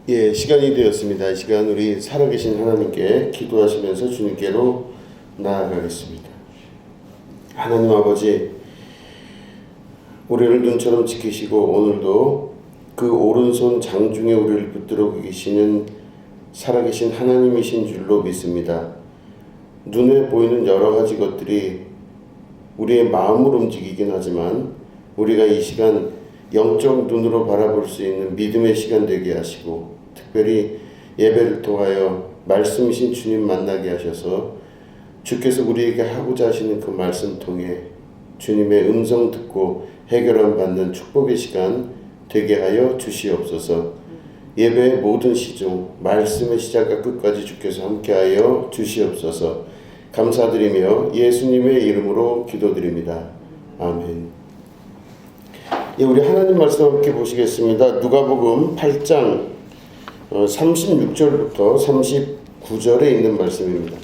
예, 시간이 되었습니다. 이 시간 우리 살아계신 하나님께 기도하시면서 주님께로 나아가겠습니다. 하나님 아버지, 우리를 눈처럼 지키시고 오늘도 그 오른손 장중에 우리를 붙들어 계시는 살아계신 하나님이신 줄로 믿습니다. 눈에 보이는 여러 가지 것들이 우리의 마음을 움직이긴 하지만 우리가 이 시간 영적 눈으로 바라볼 수 있는 믿음의 시간 되게 하시고, 특별히 예배를 통하여 말씀이신 주님 만나게 하셔서 주께서 우리에게 하고자 하시는 그 말씀 통해 주님의 음성 듣고 해결함 받는 축복의 시간 되게 하여 주시옵소서. 예배의 모든 시중 말씀의 시작과 끝까지 주께서 함께하여 주시옵소서. 감사드리며 예수님의 이름으로 기도드립니다. 아멘. 예, 우리 하나님 말씀 함께 보시겠습니다. 누가복음 8장 36절부터 39절에 있는 말씀입니다.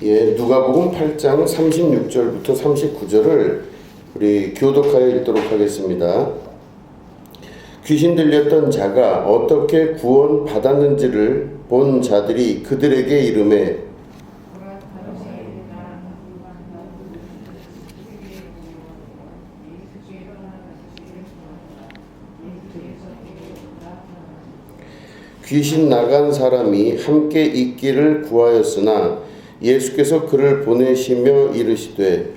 예, 누가복음 8장 36절부터 39절을 우리 교독하여 읽도록 하겠습니다. 귀신 들렸던 자가 어떻게 구원 받았는지를 본 자들이 그들에게 이르매, 귀신 나간 사람이 함께 있기를 구하였으나 예수께서 그를 보내시며 이르시되,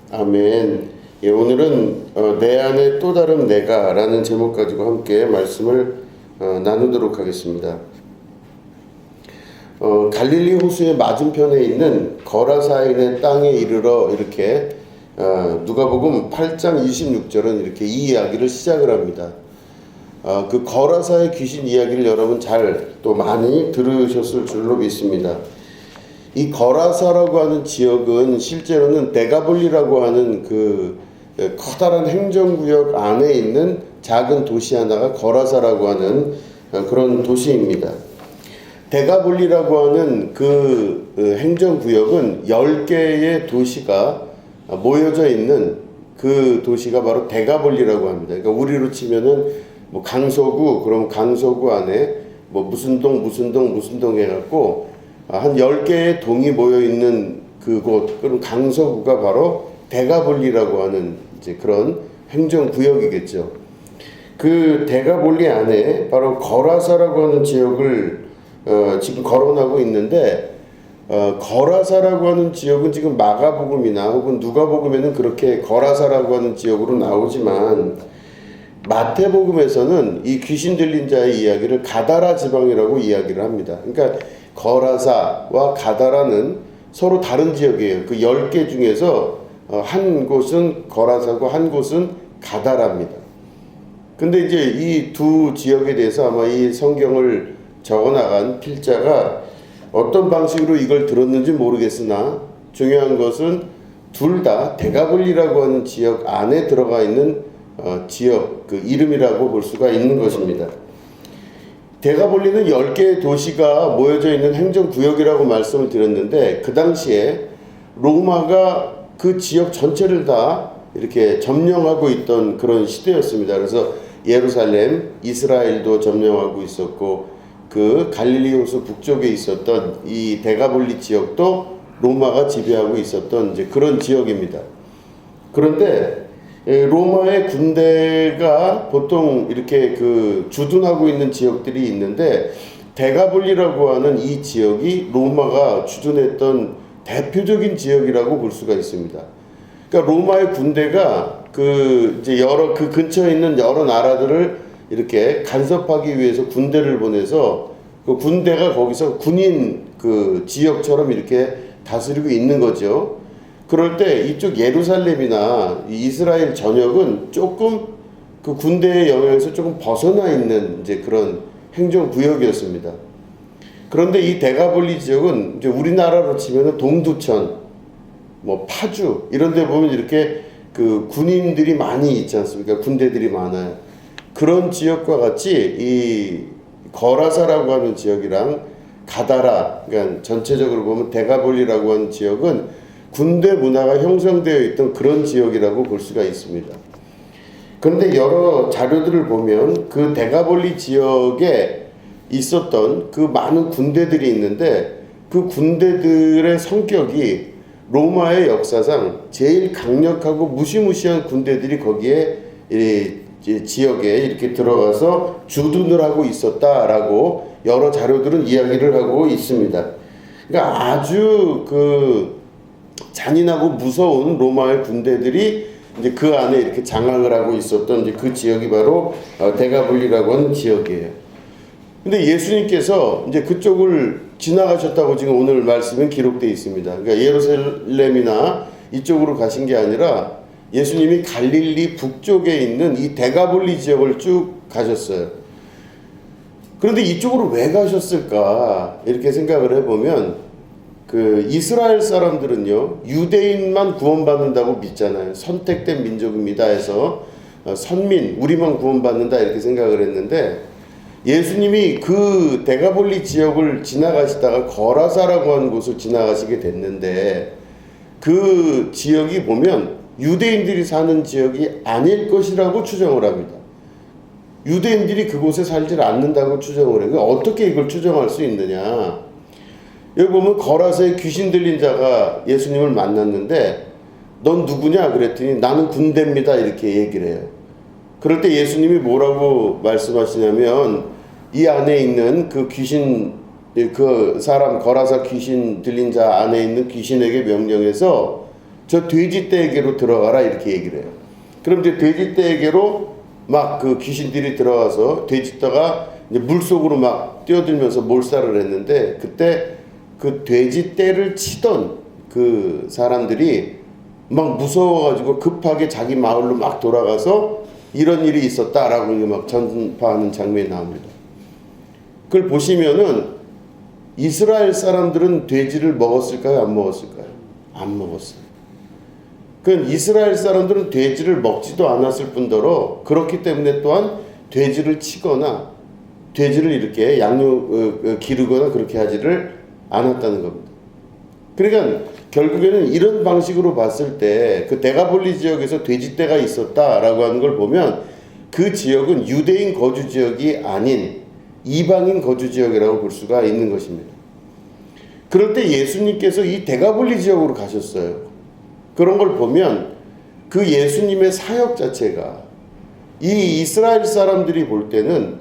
아멘. 예, 오늘은 내 안에 또 다른 내가 라는 제목 가지고 함께 말씀을 나누도록 하겠습니다. 갈릴리 호수의 맞은편에 있는 거라사인의 땅에 이르러 이렇게 누가복음 8장 26절은 이렇게 이 이야기를 시작을 합니다. 그 거라사의 귀신 이야기를 여러분 잘 또 많이 들으셨을 줄로 믿습니다. 이 거라사라고 하는 지역은 실제로는 데가볼리라고 하는 그 커다란 행정구역 안에 있는 작은 도시 하나가 거라사라고 하는 그런 도시입니다. 데가볼리라고 하는 그 행정구역은 10개의 도시가 모여져 있는 그 도시가 바로 데가볼리라고 합니다. 그러니까 우리로 치면은 뭐 강서구, 그럼 강서구 안에 뭐 무슨 동 해갖고 한 10개의 동이 모여 있는 그곳, 그럼 강서구가 바로 데가볼리라고 하는 이제 그런 행정구역이겠죠. 그 데가볼리 안에 바로 거라사라고 하는 지역을 지금 거론하고 있는데, 거라사라고 하는 지역은 지금 마가복음이나 혹은 누가복음에는 그렇게 거라사라고 하는 지역으로 나오지만 마태복음에서는 이 귀신 들린 자의 이야기를 가다라 지방이라고 이야기를 합니다. 그러니까 거라사와 가다라는 서로 다른 지역이에요. 그 10개 중에서 한 곳은 거라사고 한 곳은 가다라입니다. 근데 이제 이 두 지역에 대해서 아마 이 성경을 적어나간 필자가 어떤 방식으로 이걸 들었는지 모르겠으나 중요한 것은 둘 다 데가볼리라고 하는 지역 안에 들어가 있는 지역 그 이름이라고 볼 수가 있는 것입니다. 데가볼리는 10개의 도시가 모여져 있는 행정구역이라고 말씀을 드렸는데, 그 당시에 로마가 그 지역 전체를 다 이렇게 점령하고 있던 그런 시대였습니다. 그래서 예루살렘, 이스라엘도 점령하고 있었고, 그 갈릴리 호수 북쪽에 있었던 이 데가볼리 지역도 로마가 지배하고 있었던 이제 그런 지역입니다. 그런데 로마의 군대가 보통 이렇게 그 주둔하고 있는 지역들이 있는데, 데가볼리라고 하는 이 지역이 로마가 주둔했던 대표적인 지역이라고 볼 수가 있습니다. 그러니까 로마의 군대가 그 이제 여러 그 근처에 있는 여러 나라들을 이렇게 간섭하기 위해서 군대를 보내서 그 군대가 거기서 군인 그 지역처럼 이렇게 다스리고 있는 거죠. 그럴 때 이쪽 예루살렘이나 이스라엘 전역은 조금 그 군대의 영향에서 조금 벗어나 있는 이제 그런 행정구역이었습니다. 그런데 이 데가볼리 지역은 이제 우리나라로 치면은 동두천, 뭐 파주 이런 데 보면 이렇게 그 군인들이 많이 있지 않습니까? 군대들이 많아요. 그런 지역과 같이 이 거라사라고 하는 지역이랑 가다라, 그러니까 전체적으로 보면 데가볼리라고 하는 지역은 군대 문화가 형성되어 있던 그런 지역이라고 볼 수가 있습니다. 그런데 여러 자료들을 보면 그 데가볼리 지역에 있었던 그 많은 군대들이 있는데 그 군대들의 성격이 로마의 역사상 제일 강력하고 무시무시한 군대들이 거기에 지역에 이렇게 들어가서 주둔을 하고 있었다라고 여러 자료들은 이야기를 하고 있습니다. 그러니까 아주 그 잔인하고 무서운 로마의 군대들이 이제 그 안에 이렇게 장악을 하고 있었던 이제 그 지역이 바로 데가볼리라고 하는 지역이에요. 근데 예수님께서 이제 그쪽을 지나가셨다고 지금 오늘 말씀은 기록되어 있습니다. 그러니까 예루살렘이나 이쪽으로 가신 게 아니라 예수님이 갈릴리 북쪽에 있는 이 데가볼리 지역을 쭉 가셨어요. 그런데 이쪽으로 왜 가셨을까? 이렇게 생각을 해보면 그 이스라엘 사람들은요, 유대인만 구원받는다고 믿잖아요. 선택된 민족입니다 해서 선민, 우리만 구원받는다 이렇게 생각을 했는데 예수님이 그 데가볼리 지역을 지나가시다가 거라사라고 하는 곳을 지나가시게 됐는데 그 지역이 보면 유대인들이 사는 지역이 아닐 것이라고 추정을 합니다. 유대인들이 그곳에 살지 않는다고 추정을 해요. 어떻게 이걸 추정할 수 있느냐? 여기 보면 거라사에 귀신 들린 자가 예수님을 만났는데 넌 누구냐? 그랬더니 나는 군대입니다 이렇게 얘기를 해요. 그럴 때 예수님이 뭐라고 말씀하시냐면 이 안에 있는 그 귀신, 그 사람 거라사 귀신 들린 자 안에 있는 귀신에게 명령해서 저 돼지떼에게로 들어가라 이렇게 얘기를 해요. 그럼 이제 돼지떼에게로 막 그 귀신들이 들어가서 돼지떼가 이제 물속으로 막 뛰어들면서 몰살을 했는데 그때 그 돼지떼를 치던 그 사람들이 막 무서워가지고 급하게 자기 마을로 막 돌아가서 이런 일이 있었다라고 막 전파하는 장면이 나옵니다. 그걸 보시면은 이스라엘 사람들은 돼지를 먹었을까요? 안 먹었을까요? 안 먹었어요. 그 이스라엘 사람들은 돼지를 먹지도 않았을 뿐더러 그렇기 때문에 또한 돼지를 치거나 돼지를 이렇게 기르거나 그렇게 하지를 않았다는 겁니다. 그러니까 결국에는 이런 방식으로 봤을 때 그 데가볼리 지역에서 돼지떼가 있었다라고 하는 걸 보면 그 지역은 유대인 거주 지역이 아닌 이방인 거주 지역이라고 볼 수가 있는 것입니다. 그럴 때 예수님께서 이 데가볼리 지역으로 가셨어요. 그런 걸 보면 그 예수님의 사역 자체가 이 이스라엘 사람들이 볼 때는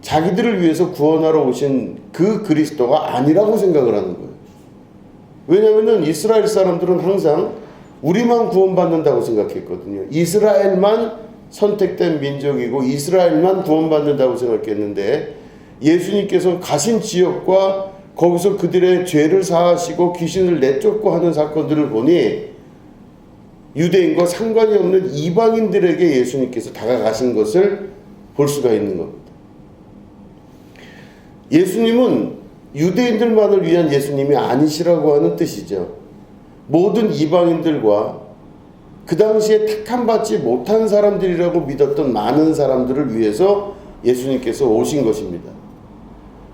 자기들을 위해서 구원하러 오신 그 그리스도가 아니라고 생각을 하는 거예요. 왜냐하면 이스라엘 사람들은 항상 우리만 구원받는다고 생각했거든요. 이스라엘만 선택된 민족이고 이스라엘만 구원받는다고 생각했는데 예수님께서 가신 지역과 거기서 그들의 죄를 사하시고 귀신을 내쫓고 하는 사건들을 보니 유대인과 상관이 없는 이방인들에게 예수님께서 다가가신 것을 볼 수가 있는 겁니다. 예수님은 유대인들만을 위한 예수님이 아니시라고 하는 뜻이죠. 모든 이방인들과 그 당시에 택함받지 못한 사람들이라고 믿었던 많은 사람들을 위해서 예수님께서 오신 것입니다.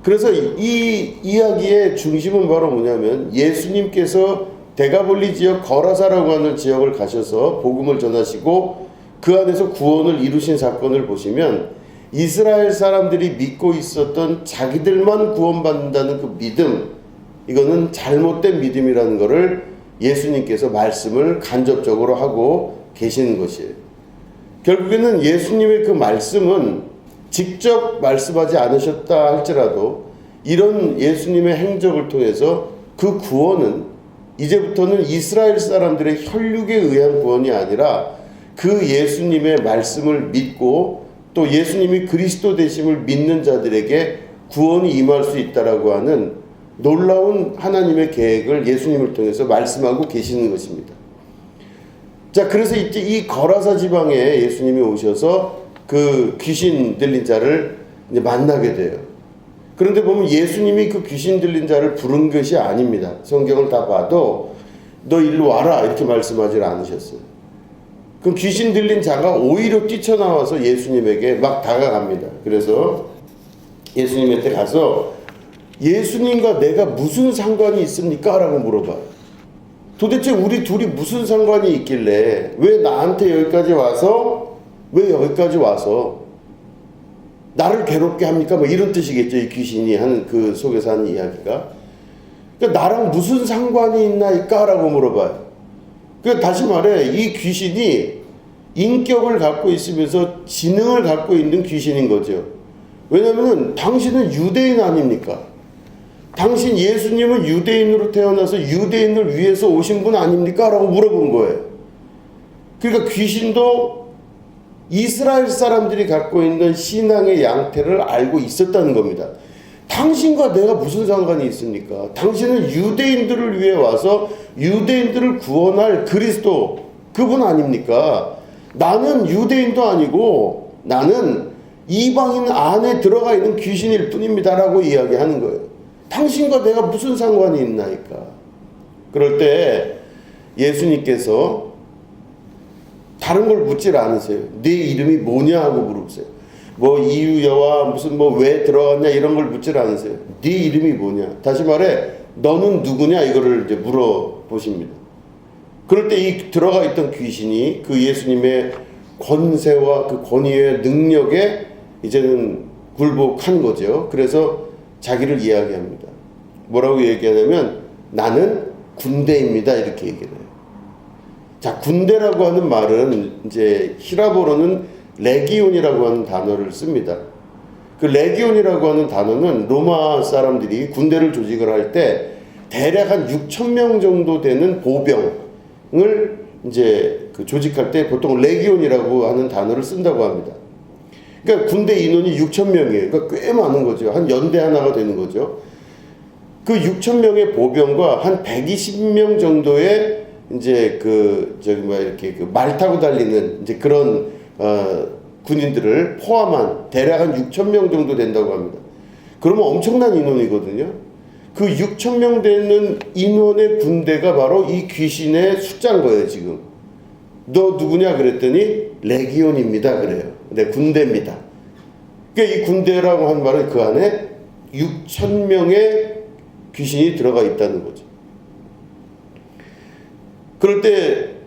그래서 이 이야기의 중심은 바로 뭐냐면 예수님께서 데가볼리 지역 거라사라고 하는 지역을 가셔서 복음을 전하시고 그 안에서 구원을 이루신 사건을 보시면 이스라엘 사람들이 믿고 있었던 자기들만 구원받는다는 그 믿음, 이거는 잘못된 믿음이라는 것을 예수님께서 말씀을 간접적으로 하고 계시는 것이에요. 결국에는 예수님의 그 말씀은 직접 말씀하지 않으셨다 할지라도 이런 예수님의 행적을 통해서 그 구원은 이제부터는 이스라엘 사람들의 혈육에 의한 구원이 아니라 그 예수님의 말씀을 믿고 또 예수님이 그리스도 되심을 믿는 자들에게 구원이 임할 수 있다라고 하는 놀라운 하나님의 계획을 예수님을 통해서 말씀하고 계시는 것입니다. 자, 그래서 이제 이 거라사 지방에 예수님이 오셔서 그 귀신 들린 자를 이제 만나게 돼요. 그런데 보면 예수님이 그 귀신 들린 자를 부른 것이 아닙니다. 성경을 다 봐도 너 일로 와라 이렇게 말씀하지 않으셨어요. 그 귀신 들린 자가 오히려 뛰쳐나와서 예수님에게 막 다가갑니다. 그래서 예수님한테 가서 예수님과 내가 무슨 상관이 있습니까? 라고 물어봐요. 도대체 우리 둘이 무슨 상관이 있길래 왜 나한테 여기까지 와서 나를 괴롭게 합니까? 뭐 이런 뜻이겠죠. 이 귀신이 하는 그 속에서 하는 이야기가. 그러니까 나랑 무슨 상관이 있나이까? 라고 물어봐요. 그러니까 다시 말해 이 귀신이 인격을 갖고 있으면서 지능을 갖고 있는 귀신인 거죠. 왜냐하면 당신은 유대인 아닙니까? 당신 예수님은 유대인으로 태어나서 유대인을 위해서 오신 분 아닙니까? 라고 물어본 거예요. 그러니까 귀신도 이스라엘 사람들이 갖고 있는 신앙의 양태를 알고 있었다는 겁니다. 당신과 내가 무슨 상관이 있습니까? 당신은 유대인들을 위해 와서 유대인들을 구원할 그리스도 그분 아닙니까? 나는 유대인도 아니고 나는 이방인 안에 들어가 있는 귀신일 뿐입니다 라고 이야기하는 거예요. 당신과 내가 무슨 상관이 있나이까? 그럴 때 예수님께서 다른 걸 묻질 않으세요. 네 이름이 뭐냐 하고 물으세요. 뭐 이유야와 무슨 뭐 왜 들어갔냐 이런 걸 묻질 않으세요. 네 이름이 뭐냐? 다시 말해 너는 누구냐 이거를 이제 물어보십니다. 그럴 때 이 들어가 있던 귀신이 그 예수님의 권세와 그 권위의 능력에 이제는 굴복한 거죠. 그래서 자기를 이야기합니다. 뭐라고 얘기하냐면 나는 군대입니다 이렇게 얘기를 해요. 자, 군대라고 하는 말은 이제 히라보로는 레기온이라고 하는 단어를 씁니다. 그 레기온이라고 하는 단어는 로마 사람들이 군대를 조직을 할 때 대략 한 6천 명 정도 되는 보병을 이제 그 조직할 때 보통 레기온이라고 하는 단어를 쓴다고 합니다. 그러니까 군대 인원이 6천 명이에요. 그러니까 꽤 많은 거죠. 한 연대 하나가 되는 거죠. 그 6천 명의 보병과 한 120명 정도의 이제 그 저기 뭐 이렇게 그 말 타고 달리는 이제 그런 군인들을 포함한 대략 한 6천 명 정도 된다고 합니다. 그러면 엄청난 인원이거든요. 그 6천 명 되는 인원의 군대가 바로 이 귀신의 숫자인 거예요, 지금. 너 누구냐 그랬더니 레기온입니다 그래요. 네, 군대입니다. 그러니까 이 군대라고 한 말은 그 안에 6천 명의 귀신이 들어가 있다는 거죠. 그럴 때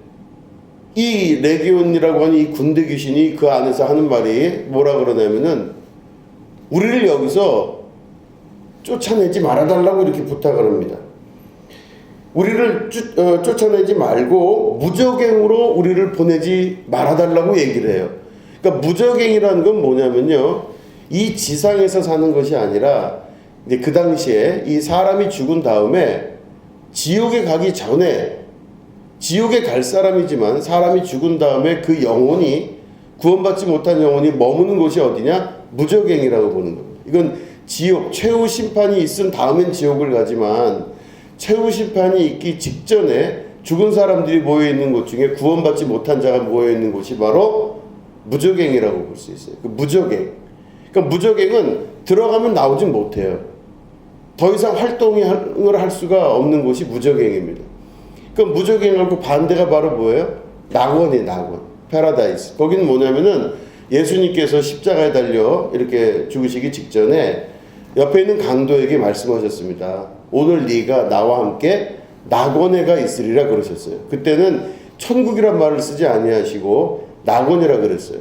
이 레기온이라고 하는 이 군대 귀신이 그 안에서 하는 말이 뭐라 그러냐면은 우리를 여기서 쫓아내지 말아달라고 이렇게 부탁을 합니다. 우리를 쫓아내지 말고 무적행으로 우리를 보내지 말아달라고 얘기를 해요. 그러니까 무적행이라는 건 뭐냐면요, 이 지상에서 사는 것이 아니라 이제 그 당시에 이 사람이 죽은 다음에 지옥에 가기 전에, 지옥에 갈 사람이지만 사람이 죽은 다음에 그 영혼이, 구원받지 못한 영혼이 머무는 곳이 어디냐? 무적행이라고 보는 겁니다. 이건 지옥, 최후 심판이 있은 다음엔 지옥을 가지만 최후 심판이 있기 직전에 죽은 사람들이 모여있는 곳 중에 구원받지 못한 자가 모여있는 곳이 바로 무적행이라고 볼 수 있어요. 그 무적행. 그러니까 무적행은 들어가면 나오진 못해요. 더 이상 활동을 할 수가 없는 곳이 무적행입니다. 그 무적행하고 반대가 바로 뭐예요? 낙원이에요, 낙원. 패러다이스. 거기는 뭐냐면은 예수님께서 십자가에 달려 이렇게 죽으시기 직전에 옆에 있는 강도에게 말씀하셨습니다. 오늘 네가 나와 함께 낙원에 가 있으리라 그러셨어요. 그때는 천국이란 말을 쓰지 아니하시고 낙원이라 그랬어요.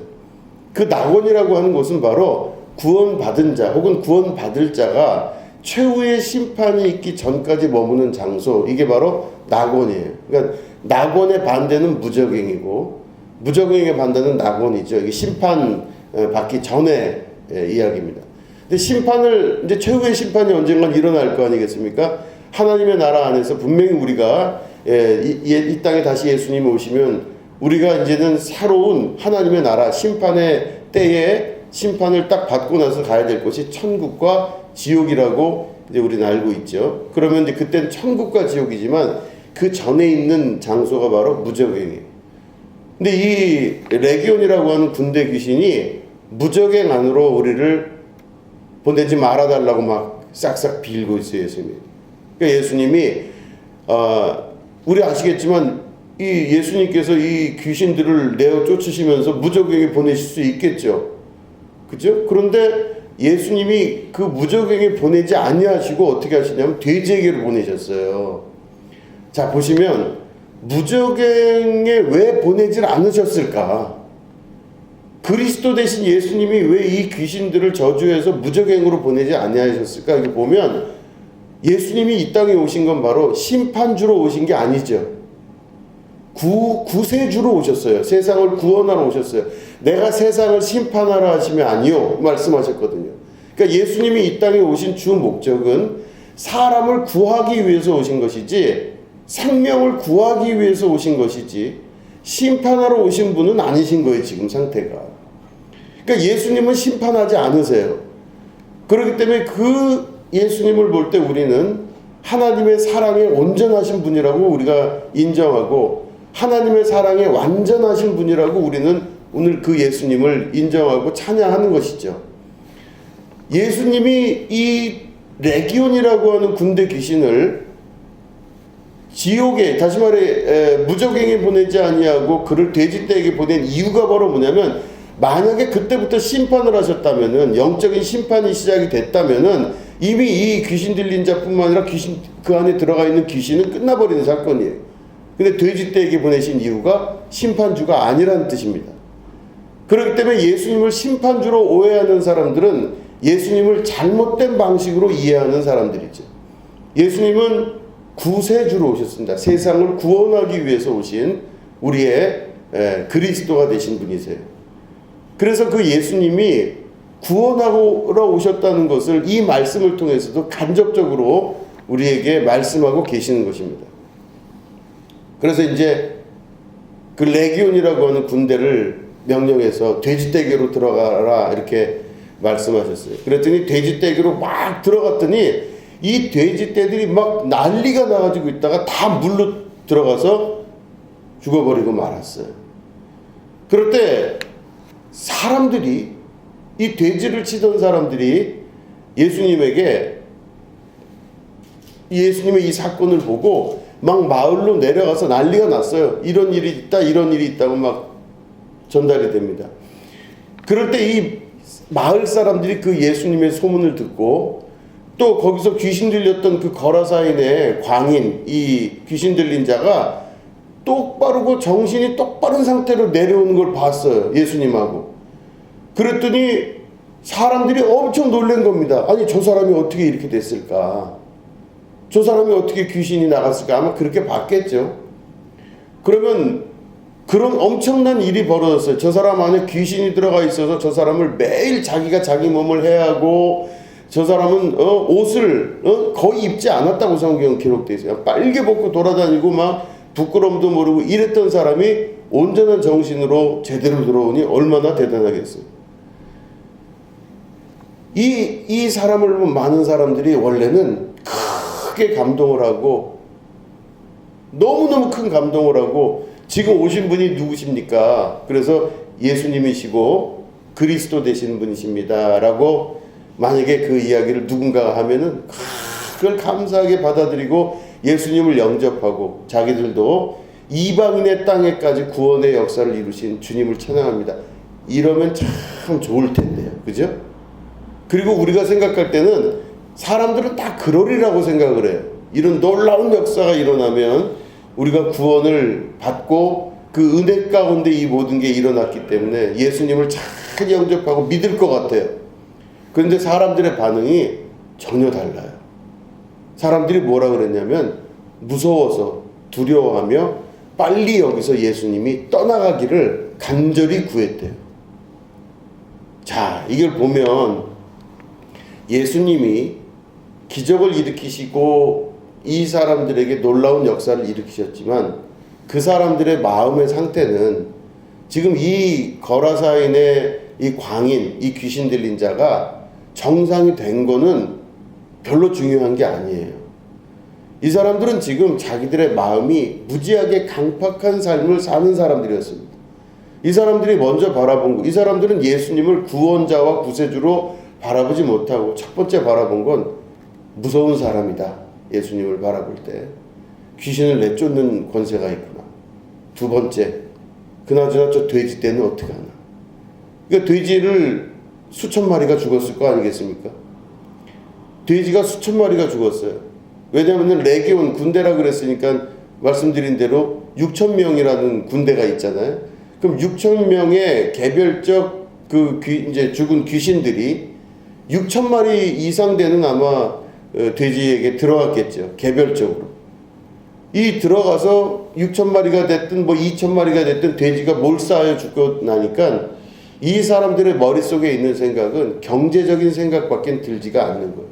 그 낙원이라고 하는 곳은 바로 구원받은 자 혹은 구원받을 자가 최후의 심판이 있기 전까지 머무는 장소, 이게 바로 낙원이에요. 그러니까 낙원의 반대는 무적행이고 무적행의 반대는 낙원이죠. 이게 심판 받기 전에 이야기입니다. 근데 심판을, 이제 최후의 심판이 언젠간 일어날 거 아니겠습니까? 하나님의 나라 안에서 분명히 우리가 이 땅에 다시 예수님이 오시면 우리가 이제는 새로운 하나님의 나라 심판의 때에 심판을 딱 받고 나서 가야 될 곳이 천국과 지옥이라고 이제 우리는 알고 있죠. 그러면 이제 그때는 천국과 지옥이지만 그 전에 있는 장소가 바로 무적행이에요. 근데 이 레기온이라고 하는 군대 귀신이 무적행 안으로 우리를 보내지 말아달라고 막 싹싹 빌고 있어요, 예수님이. 그러니까 예수님이 우리 아시겠지만 이 예수님께서 이 귀신들을 내어 쫓으시면서 무적행에 보내실 수 있겠죠. 그죠? 그런데 예수님이 그 무적행에 보내지 아니하시고 어떻게 하시냐면 돼지에게로 보내셨어요. 자, 보시면 무적행에 왜 보내질 않으셨을까? 그리스도 대신 예수님이 왜 이 귀신들을 저주해서 무적행으로 보내지 아니하셨을까? 이거 보면 예수님이 이 땅에 오신 건 바로 심판주로 오신 게 아니죠. 구세주로 오셨어요. 세상을 구원하러 오셨어요. 내가 세상을 심판하라 하시면 아니요 말씀하셨거든요. 그러니까 예수님이 이 땅에 오신 주 목적은 사람을 구하기 위해서 오신 것이지 생명을 구하기 위해서 오신 것이지 심판하러 오신 분은 아니신 거예요. 지금 상태가. 그러니까 예수님은 심판하지 않으세요. 그렇기 때문에 그 예수님을 볼 때 우리는 하나님의 사랑에 온전하신 분이라고 우리가 인정하고 하나님의 사랑에 완전하신 분이라고 우리는 오늘 그 예수님을 인정하고 찬양하는 것이죠. 예수님이 이 레기온이라고 하는 군대 귀신을 지옥에, 다시 말해 무적행에 보내지 아니하고 그를 돼지떼에게 보낸 이유가 바로 뭐냐면, 만약에 그때부터 심판을 하셨다면은, 영적인 심판이 시작이 됐다면은 이미 이 귀신 들린 자뿐만 아니라 귀신, 그 안에 들어가 있는 귀신은 끝나버리는 사건이에요. 근데 돼지떼에게 보내신 이유가 심판주가 아니라는 뜻입니다. 그렇기 때문에 예수님을 심판주로 오해하는 사람들은 예수님을 잘못된 방식으로 이해하는 사람들이죠. 예수님은 구세주로 오셨습니다. 세상을 구원하기 위해서 오신 우리의 그리스도가 되신 분이세요. 그래서 그 예수님이 구원하러 오셨다는 것을 이 말씀을 통해서도 간접적으로 우리에게 말씀하고 계시는 것입니다. 그래서 이제 그 레기온이라고 하는 군대를 명령해서 돼지떼기로 들어가라 이렇게 말씀하셨어요. 그랬더니 돼지떼기로 막 들어갔더니 이 돼지떼들이 막 난리가 나가지고 있다가 다 물로 들어가서 죽어버리고 말았어요. 그럴 때 사람들이, 이 돼지를 치던 사람들이 예수님에게, 예수님의 이 사건을 보고 막 마을로 내려가서 난리가 났어요. 이런 일이 있다, 이런 일이 있다고 막 전달이 됩니다. 그럴 때 이 마을 사람들이 그 예수님의 소문을 듣고 또 거기서 귀신 들렸던 그 거라사인의 광인, 이 귀신 들린 자가 똑바르고 정신이 똑바른 상태로 내려오는 걸 봤어요. 예수님하고. 그랬더니 사람들이 엄청 놀란 겁니다. 아니, 저 사람이 어떻게 이렇게 됐을까? 저 사람이 어떻게 귀신이 나갔을까? 아마 그렇게 봤겠죠. 그러면 그런 엄청난 일이 벌어졌어요. 저 사람 안에 귀신이 들어가 있어서 저 사람을 매일 자기가 자기 몸을 해하고, 저 사람은 옷을 거의 입지 않았다고 성경은 기록되어 있어요. 빨개 벗고 돌아다니고 막 부끄러움도 모르고 이랬던 사람이 온전한 정신으로 제대로 들어오니 얼마나 대단하겠어요. 이 사람을 보면 많은 사람들이 원래는 크게 감동을 하고, 너무너무 큰 감동을 하고, 지금 오신 분이 누구십니까? 그래서 예수님이시고 그리스도 되신 분이십니다 라고 만약에 그 이야기를 누군가가 하면은 그걸 감사하게 받아들이고 예수님을 영접하고 자기들도 이방인의 땅에까지 구원의 역사를 이루신 주님을 찬양합니다. 이러면 참 좋을 텐데요. 그죠? 그리고 우리가 생각할 때는 사람들은 다 그러리라고 생각을 해요. 이런 놀라운 역사가 일어나면 우리가 구원을 받고 그 은혜 가운데 이 모든 게 일어났기 때문에 예수님을 잘 영접하고 믿을 것 같아요. 그런데 사람들의 반응이 전혀 달라요. 사람들이 뭐라 그랬냐면 무서워서, 두려워하며 빨리 여기서 예수님이 떠나가기를 간절히 구했대요. 자, 이걸 보면 예수님이 기적을 일으키시고 이 사람들에게 놀라운 역사를 일으키셨지만 그 사람들의 마음의 상태는 지금 이 거라사인의 이 광인, 이 귀신 들린 자가 정상이 된 거는 별로 중요한 게 아니에요. 이 사람들은 지금 자기들의 마음이 무지하게 강팍한 삶을 사는 사람들이었습니다. 이 사람들이 먼저 바라본 거, 이 사람들은 예수님을 구원자와 구세주로 바라보지 못하고 첫 번째 바라본 건 무서운 사람이다. 예수님을 바라볼 때 귀신을 내쫓는 권세가 있구나. 두 번째, 그나저나 저 돼지 떼는 어떻게 하나. 그러니까 돼지를 수천 마리가 죽었을 거 아니겠습니까? 돼지가 수천 마리가 죽었어요. 왜냐하면 레기온 군대라 그랬으니까 말씀드린 대로 6천 명이라는 군대가 있잖아요. 그럼 6천 명의 개별적 이제 죽은 귀신들이 6천 마리 이상 되는 아마 돼지에게 들어갔겠죠. 개별적으로. 이 들어가서 6천 마리가 됐든 뭐 2천 마리가 됐든 돼지가 몰싸여 죽고 나니까 이 사람들의 머릿속에 있는 생각은 경제적인 생각밖에 들지가 않는 거예요.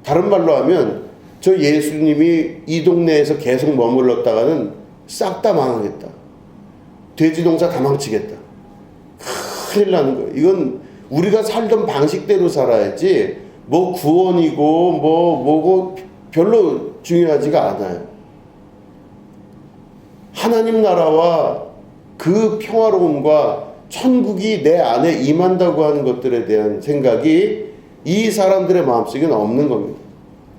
다른 말로 하면 저 예수님이 이 동네에서 계속 머물렀다가는 싹 다 망하겠다. 돼지 농사 다 망치겠다. 큰일 나는 거예요. 이건 우리가 살던 방식대로 살아야지 뭐 구원이고 뭐고 별로 중요하지가 않아요. 하나님 나라와 그 평화로움과 천국이 내 안에 임한다고 하는 것들에 대한 생각이 이 사람들의 마음속에는 없는 겁니다.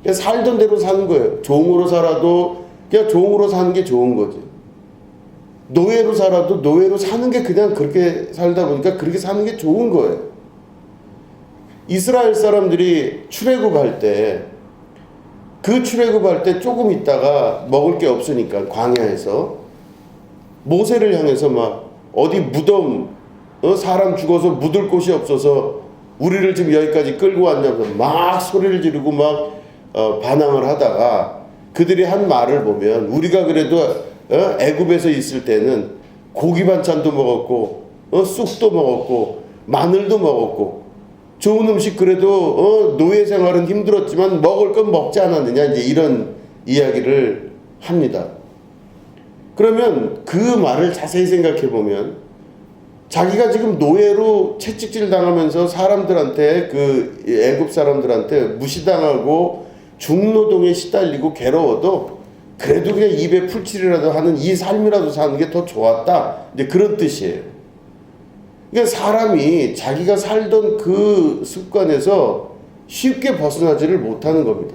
그냥 살던 대로 사는 거예요. 종으로 살아도 그냥 종으로 사는 게 좋은 거지. 노예로 살아도 노예로 사는 게 그냥 그렇게 살다 보니까 그렇게 사는 게 좋은 거예요. 이스라엘 사람들이 출애굽할 때 그 출애굽할 때 조금 있다가 먹을 게 없으니까 광야에서 모세를 향해서 막 어디 무덤 사람 죽어서 묻을 곳이 없어서 우리를 지금 여기까지 끌고 왔냐면서 막 소리를 지르고 막 반항을 하다가 그들이 한 말을 보면 우리가 그래도 애굽에서 있을 때는 고기 반찬도 먹었고 쑥도 먹었고 마늘도 먹었고 좋은 음식 그래도 노예 생활은 힘들었지만 먹을 건 먹지 않았느냐 이제 이런 이야기를 합니다. 그러면 그 말을 자세히 생각해 보면 자기가 지금 노예로 채찍질 당하면서 사람들한테 그 애굽 사람들한테 무시당하고 중노동에 시달리고 괴로워도 그래도 그냥 입에 풀칠이라도 하는 이 삶이라도 사는 게 더 좋았다. 이제 그런 뜻이에요. 그러니까 사람이 자기가 살던 그 습관에서 쉽게 벗어나지를 못하는 겁니다.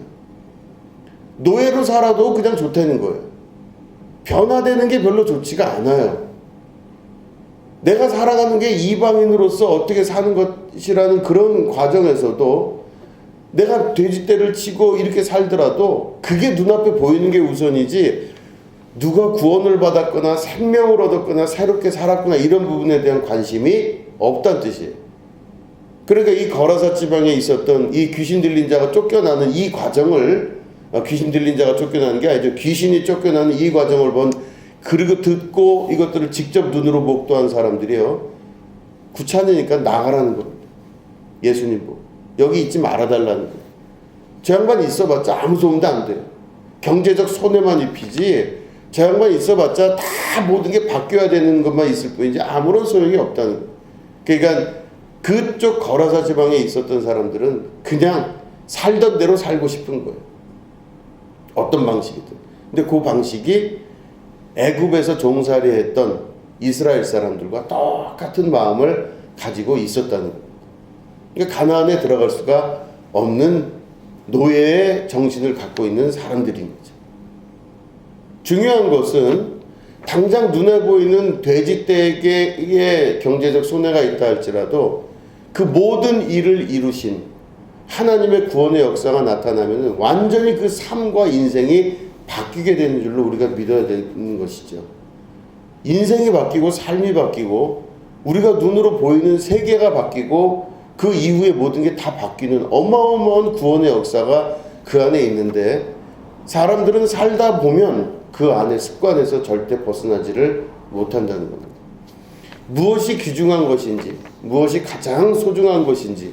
노예로 살아도 그냥 좋다는 거예요. 변화되는 게 별로 좋지가 않아요. 내가 살아가는 게 이방인으로서 어떻게 사는 것이라는 그런 과정에서도 내가 돼지떼를 치고 이렇게 살더라도 그게 눈앞에 보이는 게 우선이지 누가 구원을 받았거나 생명을 얻었거나 새롭게 살았거나 이런 부분에 대한 관심이 없다는 뜻이에요. 그러니까 이 거라사 지방에 있었던 이 귀신 들린 자가 쫓겨나는 이 과정을 귀신 들린 자가 쫓겨나는 게 아니죠. 귀신이 쫓겨나는 이 과정을 그리고 듣고 이것들을 직접 눈으로 목도한 사람들이요. 귀찮으니까 나가라는 겁니다. 예수님 보고. 여기 있지 말아달라는 거예요. 저 양반 있어봤자 아무 소용도 안 돼요. 경제적 손해만 입히지 저 양반 있어봤자 다 모든 게 바뀌어야 되는 것만 있을 뿐이지 아무런 소용이 없다는 거예요. 그러니까 그쪽 거라사 지방에 있었던 사람들은 그냥 살던 대로 살고 싶은 거예요. 어떤 방식이든. 근데 그 방식이 애굽에서 종살이 했던 이스라엘 사람들과 똑같은 마음을 가지고 있었다는 거예요. 그러니까 가나안에 들어갈 수가 없는 노예의 정신을 갖고 있는 사람들인 거죠. 중요한 것은 당장 눈에 보이는 돼지떼에게 경제적 손해가 있다 할지라도 그 모든 일을 이루신 하나님의 구원의 역사가 나타나면 완전히 그 삶과 인생이 바뀌게 되는 줄로 우리가 믿어야 되는 것이죠. 인생이 바뀌고 삶이 바뀌고 우리가 눈으로 보이는 세계가 바뀌고 그 이후에 모든 게 다 바뀌는 어마어마한 구원의 역사가 그 안에 있는데 사람들은 살다 보면 그 안의 습관에서 절대 벗어나지를 못한다는 겁니다. 무엇이 귀중한 것인지, 무엇이 가장 소중한 것인지,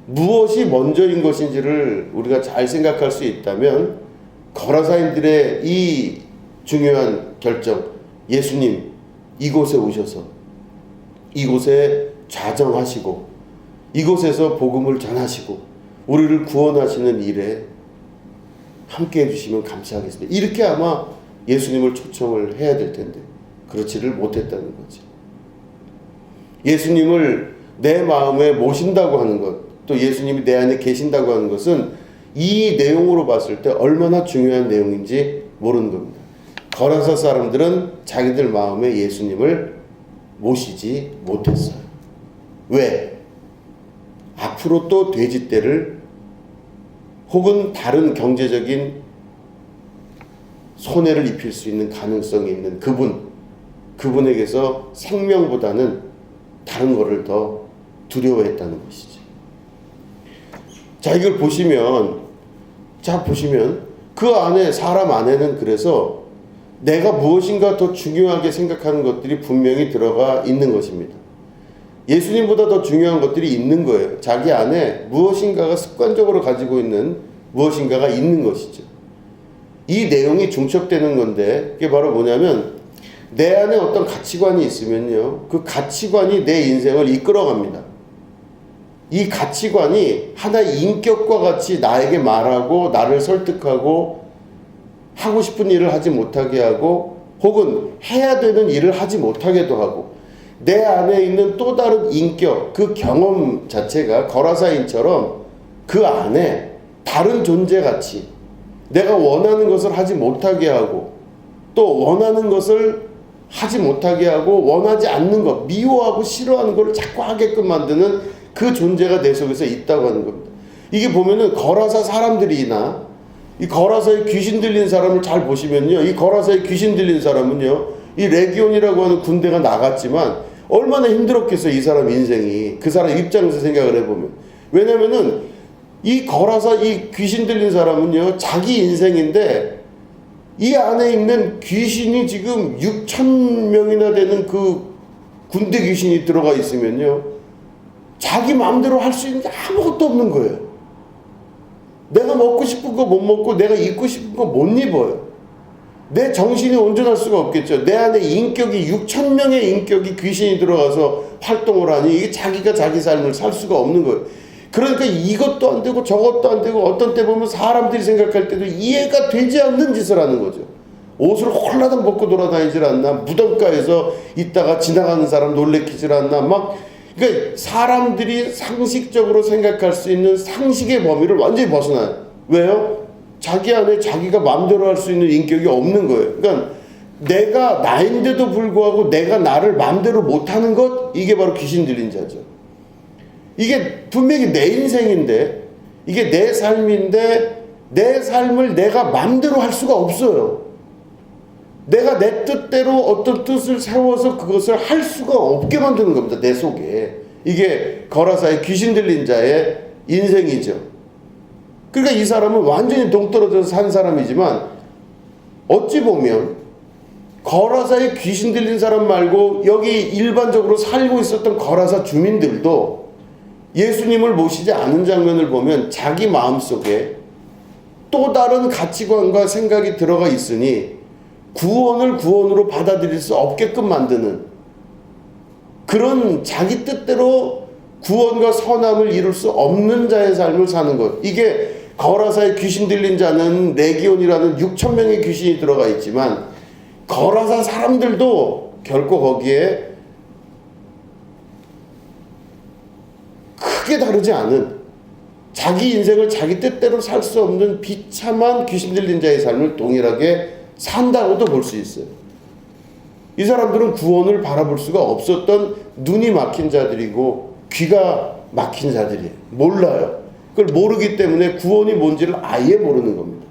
무엇이 먼저인 것인지를 우리가 잘 생각할 수 있다면 거라사인들의 이 중요한 결정, 예수님 이곳에 오셔서 이곳에 좌정하시고 이곳에서 복음을 전하시고 우리를 구원하시는 일에 함께 해주시면 감사하겠습니다. 이렇게 아마 예수님을 초청을 해야 될 텐데 그렇지를 못했다는 거죠. 예수님을 내 마음에 모신다고 하는 것, 또 예수님이 내 안에 계신다고 하는 것은 이 내용으로 봤을 때 얼마나 중요한 내용인지 모르는 겁니다. 거라사 사람들은 자기들 마음에 예수님을 모시지 못했어요. 왜? 앞으로 또 돼지떼를 혹은 다른 경제적인 손해를 입힐 수 있는 가능성이 있는 그분에게서 생명보다는 다른 거를 더 두려워했다는 것이지. 자, 이걸 보시면 그 안에, 사람 안에는 그래서 내가 무엇인가 더 중요하게 생각하는 것들이 분명히 들어가 있는 것입니다. 예수님보다 더 중요한 것들이 있는 거예요. 자기 안에 무엇인가가 습관적으로 가지고 있는 무엇인가가 있는 것이죠. 이 내용이 중첩되는 건데, 그게 바로 뭐냐면 내 안에 어떤 가치관이 있으면요, 그 가치관이 내 인생을 이끌어갑니다. 이 가치관이 하나의 인격과 같이 나에게 말하고 나를 설득하고 하고 싶은 일을 하지 못하게 하고 혹은 해야 되는 일을 하지 못하게도 하고, 내 안에 있는 또 다른 인격, 그 경험 자체가 거라사인처럼 그 안에 다른 존재같이 내가 원하는 것을 하지 못하게 하고 또 원하는 것을 하지 못하게 하고 원하지 않는 것, 미워하고 싫어하는 것을 자꾸 하게끔 만드는 그 존재가 내 속에서 있다고 하는 겁니다. 이게 보면은 거라사 사람들이나 이 거라사에 귀신 들린 사람을 잘 보시면요, 이 거라사에 귀신 들린 사람은요, 이 레기온이라고 하는 군대가 나갔지만 얼마나 힘들었겠어요, 이 사람 인생이. 그 사람 입장에서 생각을 해보면. 왜냐면은 이 거라사, 이 귀신 들린 사람은요, 자기 인생인데 이 안에 있는 귀신이 지금 6,000명이나 되는 그 군대 귀신이 들어가 있으면요, 자기 마음대로 할 수 있는 게 아무것도 없는 거예요. 내가 먹고 싶은 거 못 먹고 내가 입고 싶은 거 못 입어요. 내 정신이 온전할 수가 없겠죠. 내 안에 인격이 6,000명의 인격이 귀신이 들어가서 활동을 하니 이게 자기가 자기 삶을 살 수가 없는 거예요. 그러니까 이것도 안 되고 저것도 안 되고 어떤 때 보면 사람들이 생각할 때도 이해가 되지 않는 짓을 하는 거죠. 옷을 홀라당 벗고 돌아다니질 않나, 무덤가에서 있다가 지나가는 사람 놀래키질 않나, 그러니까 사람들이 상식적으로 생각할 수 있는 상식의 범위를 완전히 벗어나요. 왜요? 자기 안에 자기가 마음대로 할 수 있는 인격이 없는 거예요. 그러니까 내가 나인데도 불구하고 내가 나를 마음대로 못하는 것, 이게 바로 귀신 들린 자죠. 이게 분명히 내 인생인데, 이게 내 삶인데 내 삶을 내가 마음대로 할 수가 없어요. 내가 내 뜻대로 어떤 뜻을 세워서 그것을 할 수가 없게 만드는 겁니다, 내 속에. 이게 거라사의 귀신 들린 자의 인생이죠. 그러니까 이 사람은 완전히 동떨어져서 산 사람이지만 어찌 보면 거라사의 귀신 들린 사람 말고 여기 일반적으로 살고 있었던 거라사 주민들도 예수님을 모시지 않은 장면을 보면 자기 마음속에 또 다른 가치관과 생각이 들어가 있으니 구원을 구원으로 받아들일 수 없게끔 만드는 그런 자기 뜻대로 구원과 선함을 이룰 수 없는 자의 삶을 사는 것. 이게 거라사의 귀신 들린 자는 레기온이라는 6,000명의 귀신이 들어가 있지만 거라사 사람들도 결코 거기에 크게 다르지 않은, 자기 인생을 자기 뜻대로 살 수 없는 비참한 귀신 들린 자의 삶을 동일하게 산다고도 볼 수 있어요. 이 사람들은 구원을 바라볼 수가 없었던 눈이 막힌 자들이고 귀가 막힌 자들이에요. 몰라요. 그걸 모르기 때문에 구원이 뭔지를 아예 모르는 겁니다.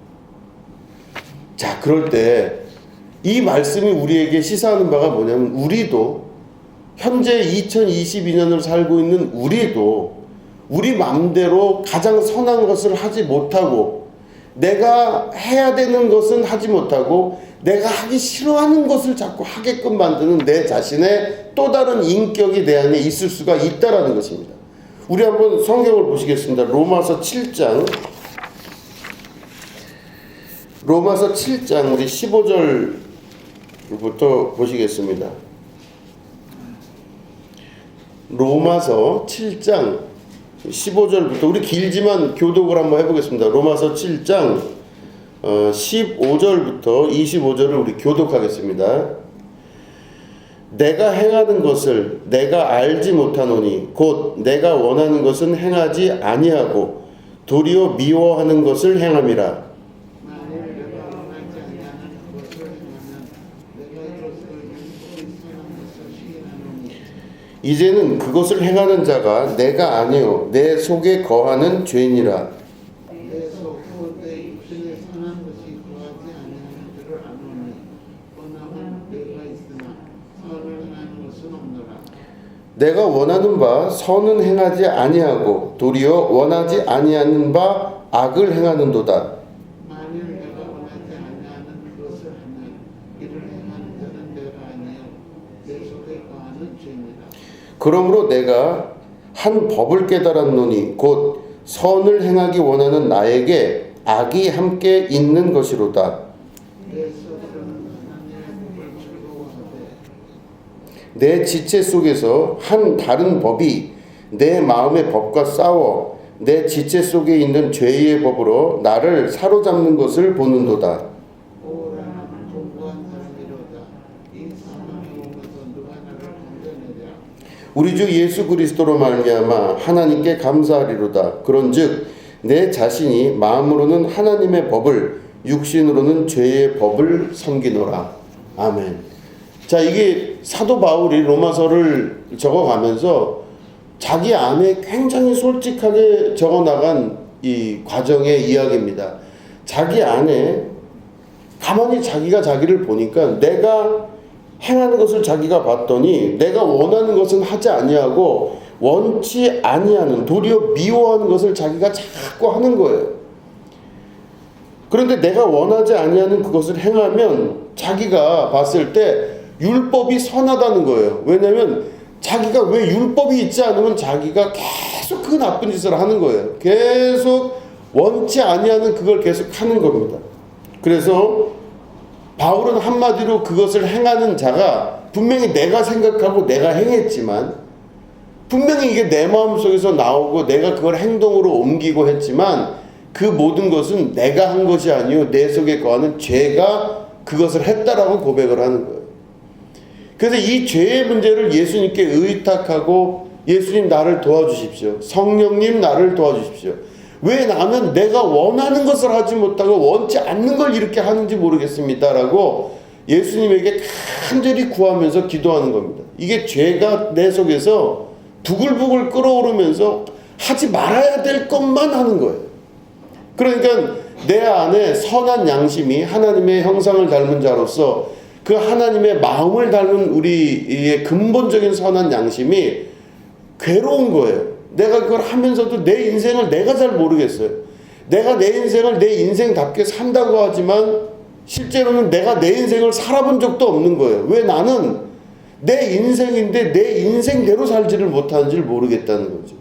자, 그럴 때 이 말씀이 우리에게 시사하는 바가 뭐냐면, 우리도 현재 2022년을 살고 있는 우리도 우리 마음대로 가장 선한 것을 하지 못하고, 내가 해야 되는 것은 하지 못하고 내가 하기 싫어하는 것을 자꾸 하게끔 만드는 내 자신의 또 다른 인격이 내 안에 있을 수가 있다라는 것입니다. 우리 한번 성경을 보시겠습니다. 로마서 7장 우리 15절부터 보시겠습니다. 로마서 7장 15절부터, 우리 길지만 교독을 한번 해보겠습니다. 로마서 7장 15절부터 25절을 우리 교독하겠습니다. 내가 행하는 것을 내가 알지 못하노니 곧 내가 원하는 것은 행하지 아니하고 도리어 미워하는 것을 행함이라. 이제는 그것을 행하는 자가 내가 아니요 내 속에 거하는 죄니라. 내 속고 내 육신에 선한 것이 거하지 아니하는 줄을 아노니 원함은 내가 있으나 선을 행하는 것은 없노라. 내가 원하는 바 선은 행하지 아니하고 도리어 원하지 아니하는 바 악을 행하는도다. 만일 내가 원하지 아니하는 그것을 하면 이를 행하는 자는 내가 아니요 내 속에 거하는 죄니라. 그러므로 내가 한 법을 깨달았노니 곧 선을 행하기 원하는 나에게 악이 함께 있는 것이로다. 내 속으로는 하나님의 법을 즐거워하되 내 지체 속에서 한 다른 법이 내 마음의 법과 싸워 내 지체 속에 있는 죄의 법으로 나를 사로잡는 것을 보는도다. 오라는 공부한 사람이로다. 이 사망의 몸에서 누가 나를 건져내랴. 우리 주 예수 그리스도로 말미암아 하나님께 감사하리로다. 그런즉 내 자신이 마음으로는 하나님의 법을 육신으로는 죄의 법을 섬기노라. 아멘. 자, 이게 사도 바울이 로마서를 적어가면서 자기 안에 굉장히 솔직하게 적어나간 이 과정의 이야기입니다. 자기 안에 가만히 자기가 자기를 보니까 내가 행하는 것을 자기가 봤더니 내가 원하는 것은 하지 아니하고 원치 아니하는 도리어 미워하는 것을 자기가 자꾸 하는 거예요. 그런데 내가 원하지 아니하는 그것을 행하면 자기가 봤을 때 율법이 선하다는 거예요. 왜냐하면 자기가 왜 율법이 있지 않으면 자기가 계속 그 나쁜 짓을 하는 거예요. 계속 원치 아니하는 그걸 계속 하는 겁니다. 그래서 바울은 한마디로 그것을 행하는 자가 분명히 내가 생각하고 내가 행했지만 분명히 이게 내 마음속에서 나오고 내가 그걸 행동으로 옮기고 했지만 그 모든 것은 내가 한 것이 아니요 내 속에 거하는 죄가 그것을 했다라고 고백을 하는 거예요. 그래서 이 죄의 문제를 예수님께 의탁하고 예수님 나를 도와주십시오. 성령님 나를 도와주십시오. 왜 나는 내가 원하는 것을 하지 못하고 원치 않는 걸 이렇게 하는지 모르겠습니다. 라고 예수님에게 간절히 구하면서 기도하는 겁니다. 이게 죄가 내 속에서 부글부글 끓어오르면서 하지 말아야 될 것만 하는 거예요. 그러니까 내 안에 선한 양심이 하나님의 형상을 닮은 자로서 그 하나님의 마음을 닮은 우리의 근본적인 선한 양심이 괴로운 거예요. 내가 그걸 하면서도 내 인생을 내가 잘 모르겠어요. 내가 내 인생을 내 인생답게 산다고 하지만 실제로는 내가 내 인생을 살아본 적도 없는 거예요. 왜 나는 내 인생인데 내 인생대로 살지를 못하는지를 모르겠다는 거죠.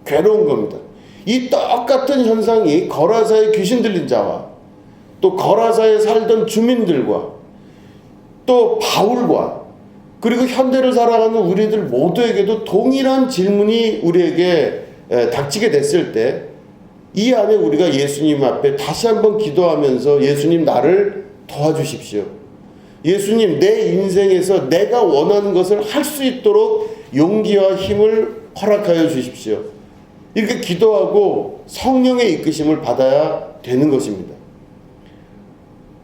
괴로운 겁니다. 이 똑같은 현상이 거라사의 귀신 들린 자와 또 거라사에 살던 주민들과 또 바울과 그리고 현대를 살아가는 우리들 모두에게도 동일한 질문이 우리에게 닥치게 됐을 때 이 안에 우리가 예수님 앞에 다시 한번 기도하면서 예수님 나를 도와주십시오. 예수님 내 인생에서 내가 원하는 것을 할 수 있도록 용기와 힘을 허락하여 주십시오. 이렇게 기도하고 성령의 이끄심을 받아야 되는 것입니다.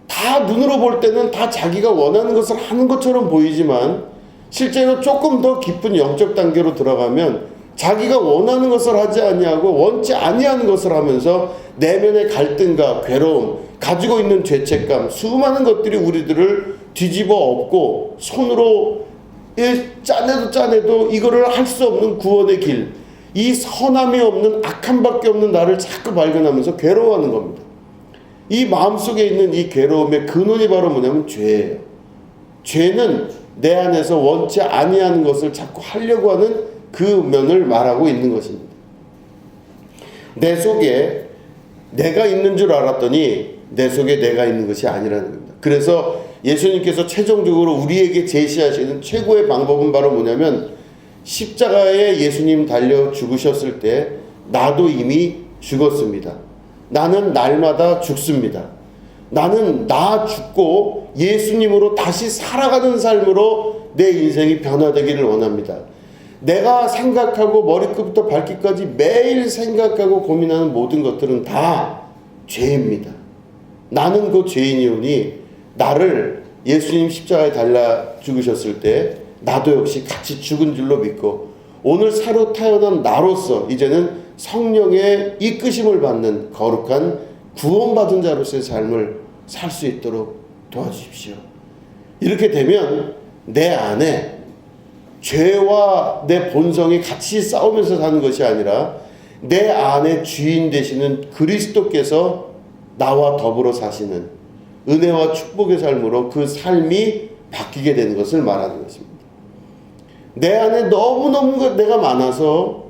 다 눈으로 볼 때는 다 자기가 원하는 것을 하는 것처럼 보이지만 실제로 조금 더 깊은 영적 단계로 들어가면 자기가 원하는 것을 하지 아니하고 원치 아니하는 것을 하면서 내면의 갈등과 괴로움, 가지고 있는 죄책감, 수많은 것들이 우리들을 뒤집어 엎고 손으로 짜내도 이거를 할 수 없는 구원의 길, 이 선함이 없는 악함밖에 없는 나를 자꾸 발견하면서 괴로워하는 겁니다. 이 마음속에 있는 이 괴로움의 근원이 바로 뭐냐면 죄예요. 죄는 내 안에서 원치 아니하는 것을 자꾸 하려고 하는 그 면을 말하고 있는 것입니다. 내 속에 내가 있는 줄 알았더니 내 속에 내가 있는 것이 아니라는 겁니다. 그래서 예수님께서 최종적으로 우리에게 제시하시는 최고의 방법은 바로 뭐냐면 십자가에 예수님 달려 죽으셨을 때 나도 이미 죽었습니다. 나는 날마다 죽습니다. 나는 나 죽고 예수님으로 다시 살아가는 삶으로 내 인생이 변화되기를 원합니다. 내가 생각하고 머리끝부터 발끝까지 매일 생각하고 고민하는 모든 것들은 다 죄입니다. 나는 그 죄인이오니 나를 예수님 십자가에 달라 죽으셨을 때 나도 역시 같이 죽은 줄로 믿고 오늘 새로 태어난 나로서 이제는 성령의 이끄심을 받는 거룩한 구원받은 자로서의 삶을 살 수 있도록 도와주십시오. 이렇게 되면 내 안에 죄와 내 본성이 같이 싸우면서 사는 것이 아니라 내 안에 주인 되시는 그리스도께서 나와 더불어 사시는 은혜와 축복의 삶으로 그 삶이 바뀌게 되는 것을 말하는 것입니다. 내 안에 너무너무 내가 많아서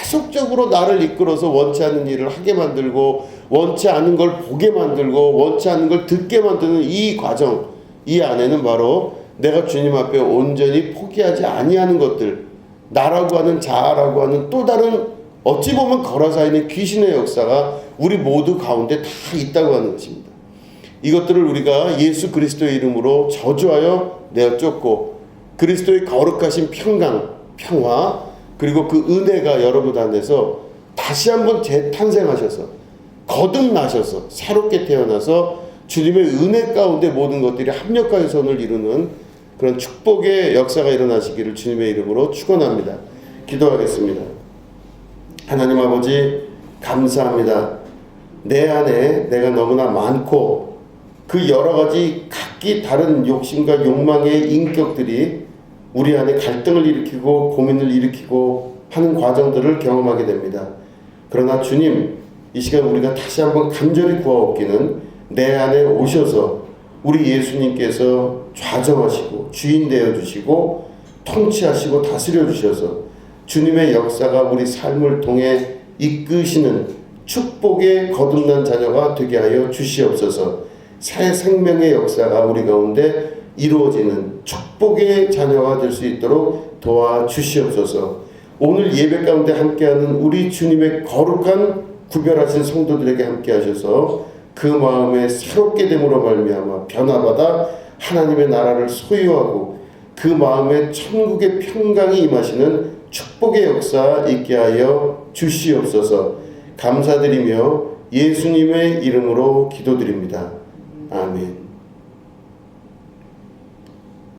계속적으로 나를 이끌어서 원치 않는 일을 하게 만들고 원치 않은 걸 보게 만들고 원치 않는 걸 듣게 만드는 이 과정, 이 안에는 바로 내가 주님 앞에 온전히 포기하지 아니하는 것들, 나라고 하는 자아라고 하는 또 다른 어찌 보면 거라사인의 귀신의 역사가 우리 모두 가운데 다 있다고 하는 것입니다. 이것들을 우리가 예수 그리스도의 이름으로 저주하여 내어 쫓고 그리스도의 거룩하신 평강, 평화 그리고 그 은혜가 여러분 안에서 다시 한번 재탄생하셔서 거듭나셔서 새롭게 태어나서 주님의 은혜 가운데 모든 것들이 합력하여 선을 이루는 그런 축복의 역사가 일어나시기를 주님의 이름으로 축원합니다. 기도하겠습니다. 하나님 아버지 감사합니다. 내 안에 내가 너무나 많고 그 여러 가지 각기 다른 욕심과 욕망의 인격들이 우리 안에 갈등을 일으키고 고민을 일으키고 하는 과정들을 경험하게 됩니다. 그러나 주님, 이 시간 우리가 다시 한번 간절히 구하옵기는 내 안에 오셔서 우리 예수님께서 좌정하시고 주인 되어 주시고 통치하시고 다스려 주셔서 주님의 역사가 우리 삶을 통해 이끄시는 축복의 거듭난 자녀가 되게 하여 주시옵소서. 새 생명의 역사가 우리 가운데 이루어지는 축복의 자녀가 될 수 있도록 도와주시옵소서. 오늘 예배 가운데 함께하는 우리 주님의 거룩한 구별하신 성도들에게 함께 하셔서 그 마음에 새롭게 됨으로 말미암아 변화받아 하나님의 나라를 소유하고 그 마음에 천국의 평강이 임하시는 축복의 역사 있게 하여 주시옵소서. 감사드리며 예수님의 이름으로 기도드립니다. 아멘.